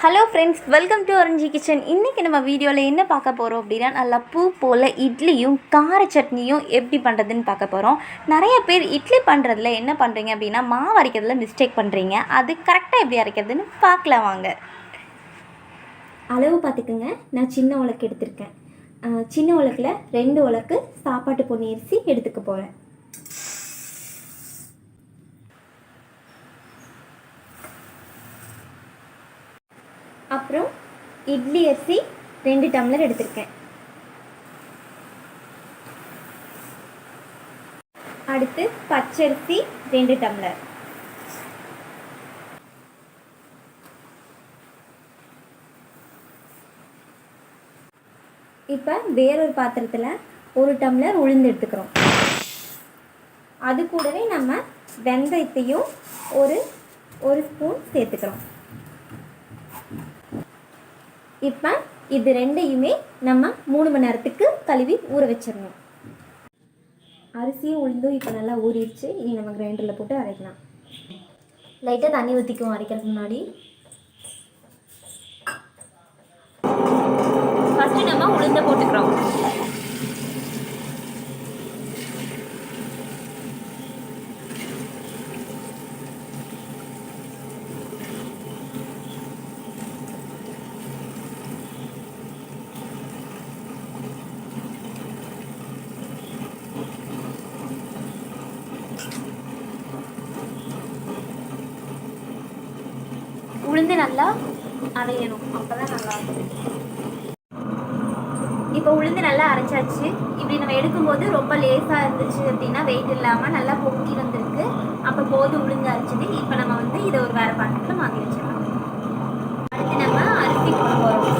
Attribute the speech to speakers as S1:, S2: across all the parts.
S1: Hello friends, welcome to Aranji kitchen. இன்றைக்கி நம்ம வீடியோவில் என்ன பார்க்க போகிறோம் அப்படின்னா, நல்லா பூ போல் இட்லியும் கார சட்னியும் எப்படி பண்ணுறதுன்னு பார்க்க போகிறோம். நிறைய பேர் இட்லி பண்ணுறதுல என்ன பண்ணுறீங்க அப்படின்னா, மாவு அரைக்கிறதுல மிஸ்டேக் பண்ணுறீங்க. அது கரெக்டாக எப்படி அரைக்கிறதுன்னு பார்க்கலாம் வாங்க.
S2: அளவு பார்த்துக்குங்க. நான் சின்ன உலக்கு எடுத்திருக்கேன். சின்ன உலக்கில் 2 உலக்கு சாப்பாட்டு பொன்னி அரிசி எடுத்துக்க போகிறேன். அப்புறம் இட்லி அரிசி 2 டம்ளர் எடுத்திருக்கேன். அடுத்து பச்சரிசி 2 டம்ளர். இப்போ வேறொரு பாத்திரத்தில் 1 டம்ளர் உளுந்து எடுத்துக்கிறோம். அது கூடவே நம்ம வெந்தயத்தையும் ஒரு ஸ்பூன் சேர்த்துக்கிறோம். இப்போ இது ரெண்டையுமே நம்ம 3 மணி நேரத்துக்கு கழுவி ஊற வச்சிடணும். அரிசியும் உளுந்தும் இப்போ நல்லா ஊறிடுச்சு. இனி நம்ம கிரைண்டரில் போட்டு அரைக்கலாம். லைட்டாக தண்ணி ஊற்றிக்குவோம் அரைக்கிறதுக்கு முன்னாடி.
S1: ஃபஸ்ட்டு நம்ம உளுந்தை போட்டுக்கிறோம். உளுந்து நல்லா அரையணும், அப்போ தான் நல்லா இருக்கும். இப்போ உளுந்து நல்லா அரைச்சாச்சு. இப்படி நம்ம எடுக்கும்போது ரொம்ப லேசாக இருந்துச்சு அப்படின்னா வெயிட் இல்லாமல் நல்லா பொங்கி வந்திருக்கு. அப்போ போதும் உளுந்து அரைச்சது. இப்போ நம்ம இதை ஒரு வேறு பாத்திரத்தில் மாற்றி வச்சிடலாம். அடுத்து நம்ம அரிசி போட போகிறோம்.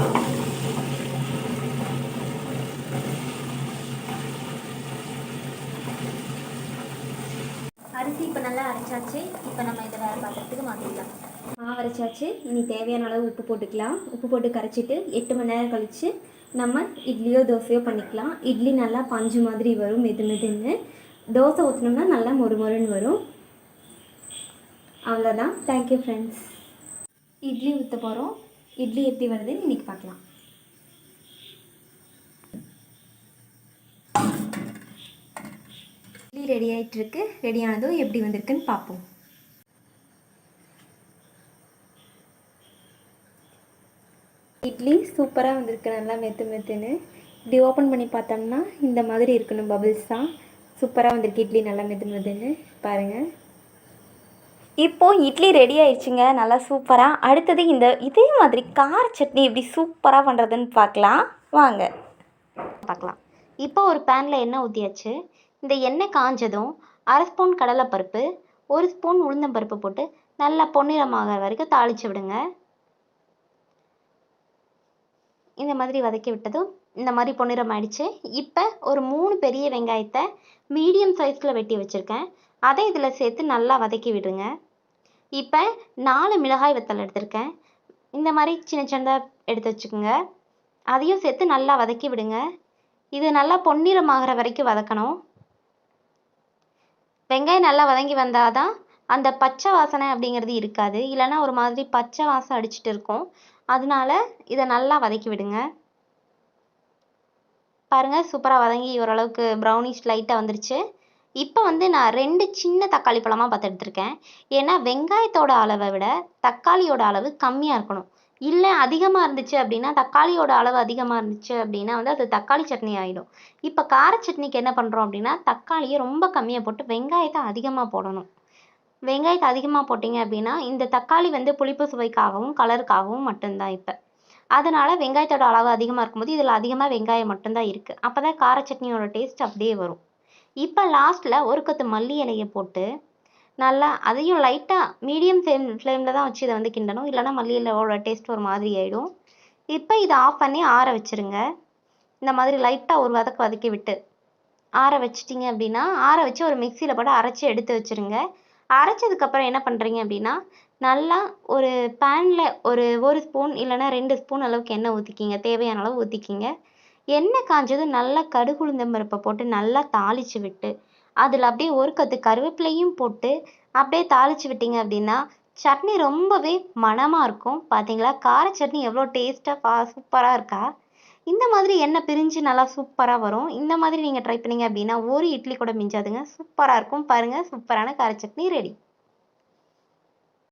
S2: அரிசி இப்போ நல்லா அரைச்சாச்சு. இப்போ நம்ம இதை வேறு பாத்திரத்துக்கு மாற்றிக்கலாம். மாவு அரைச்சாச்சு. இனி தேவையான அளவு உப்பு போட்டுக்கலாம். உப்பு போட்டு கரைச்சிட்டு 8 மணி நேரம் கழித்து நம்ம இட்லியோ தோசையோ பண்ணிக்கலாம். இட்லி நல்லா பஞ்சு மாதிரி வரும், மெதுன்னு. தோசை ஊற்றினோம்னா நல்லா மொறுன்னு வரும். அவ்வளோதான். Thank you friends. இட்லி ஊற்ற போகிறோம். இட்லி எப்படி வருதுன்னு இன்றைக்கி பார்க்கலாம். இட்லி ரெடி ஆகிட்டுருக்கு. ரெடியானதும் எப்படி வந்திருக்குன்னு பார்ப்போம். இட்லி சூப்பராக வந்திருக்கு, நல்லா மெத்துன்னு. இப்படி ஓப்பன் பண்ணி பார்த்தோம்னா இந்த மாதிரி இருக்கணும், பபிள்ஸ் தான். சூப்பராக வந்திருக்கு இட்லி, நல்லா மெதுன்னு பாருங்கள்.
S1: இப்போது இட்லி ரெடி ஆயிடுச்சுங்க, நல்லா சூப்பராக. அடுத்தது இதே மாதிரி கார சட்னி எப்படி சூப்பராக பண்ணுறதுன்னு பார்க்கலாம் வாங்க.
S3: இப்போ ஒரு பேனில் எண்ணெய் ஊற்றியாச்சு. இந்த எண்ணெய் காஞ்சதும் 1/2 ஸ்பூன் கடலைப்பருப்பு, 1 ஸ்பூன் உளுந்தம்பருப்பு போட்டு நல்லா பொன்னிறமாகிற வரைக்கும் தாளித்து விடுங்க. இந்த மாதிரி வதக்கி விட்டதும் இந்த மாதிரி பொன்னிறம் ஆயிடுச்சு. இப்போ ஒரு 3 பெரிய வெங்காயத்தை மீடியம் சைஸில் வெட்டி வச்சுருக்கேன். அதை இதில் சேர்த்து நல்லா வதக்கி விடுங்க. இப்போ 4 மிளகாய் வத்தல் எடுத்திருக்கேன். இந்த மாதிரி சின்னதாக எடுத்து வச்சுக்கோங்க. அதையும் சேர்த்து நல்லா வதக்கி விடுங்க. இது நல்லா பொன்னிறமாகிற வரைக்கும் வதக்கணும். வெங்காயம் நல்லா வதங்கி வந்தால் தான் அந்த பச்சை வாசனை அப்படிங்கிறது இருக்காது, இல்லைன்னா ஒரு மாதிரி பச்சை வாசம் அடிச்சுட்டு இருக்கும். அதனால இதை நல்லா வதக்கி விடுங்க. பாருங்கள், சூப்பராக வதங்கி ஓரளவுக்கு ப்ரௌனிஷ் லைட்டாக வந்துருச்சு. இப்போ நான் 2 சின்ன தக்காளி பழமாக பார்த்து எடுத்திருக்கேன். ஏன்னா வெங்காயத்தோட அளவை விட தக்காளியோட அளவு கம்மியாக இருக்கணும். இல்லை அதிகமாக இருந்துச்சு அப்படின்னா, தக்காளியோட அளவு அதிகமாக இருந்துச்சு அப்படின்னா அது தக்காளி சட்னி ஆகிடும். இப்போ கார சட்னிக்கு என்ன பண்ணுறோம் அப்படின்னா, தக்காளியை ரொம்ப கம்மியாக போட்டு வெங்காயத்தை அதிகமாக போடணும். வெங்காயத்தை அதிகமாக போட்டிங்க அப்படின்னா இந்த தக்காளி புளிப்பு சுவைக்காகவும் கலருக்காகவும் மட்டும்தான். இப்போ அதனால் வெங்காயத்தோட அளவு அதிகமாக இருக்கும்போது இதில் அதிகமாக வெங்காயம் மட்டும்தான் இருக்குது. அப்போ தான் கார சட்னியோட டேஸ்ட் அப்படியே வரும். இப்போ லாஸ்ட்டில் ஒரு கொத்து மல்லி இலையை போட்டு நல்லா அதையும் லைட்டாக மீடியம் ஃப்ளேமில் தான் வச்சு இதை கிண்டணும், இல்லைனா மல்லி இலையோட டேஸ்ட் ஒரு மாதிரி ஆகிடும். இப்போ இதை ஆஃப் பண்ணி ஆற வச்சுருங்க. இந்த மாதிரி லைட்டாக ஒரு வதக்கி விட்டு ஆற வச்சிட்டிங்க அப்படின்னா, ஆற வச்சு ஒரு மிக்சியில் போட்டு அரைச்சி எடுத்து வச்சுருங்க. அரைச்சதுக்கப்புறம் என்ன பண்ணுறீங்க அப்படின்னா, நல்லா ஒரு பேனில் ஒரு ஸ்பூன் இல்லைன்னா 2 ஸ்பூன் அளவுக்கு எண்ணெய் ஊற்றிக்கிங்க. தேவையான அளவு ஊற்றிக்கிங்க. எண்ணெய் காஞ்சதும் நல்லா கடுகு உளுந்தம் பருப்பை போட்டு நல்லா தாளித்து விட்டு அதில் அப்படியே ஒரு கொத்து கருவேப்பிலையும் போட்டு அப்படியே தாளித்து விட்டிங்க அப்படின்னா சட்னி ரொம்பவே மணமாக இருக்கும். பார்த்தீங்களா கார சட்னி எவ்வளோ டேஸ்ட்டாக சூப்பராக இருக்கா? இந்த மாதிரி எண்ணெய் பிரிஞ்சு நல்லா சூப்பராக வரும். இந்த மாதிரி நீங்கள் ட்ரை பண்ணீங்க அப்படின்னா ஒரு இட்லி கூட மிஞ்சாதுங்க. சூப்பராக இருக்கும். பாருங்கள், சூப்பரான கார சட்னி ரெடி.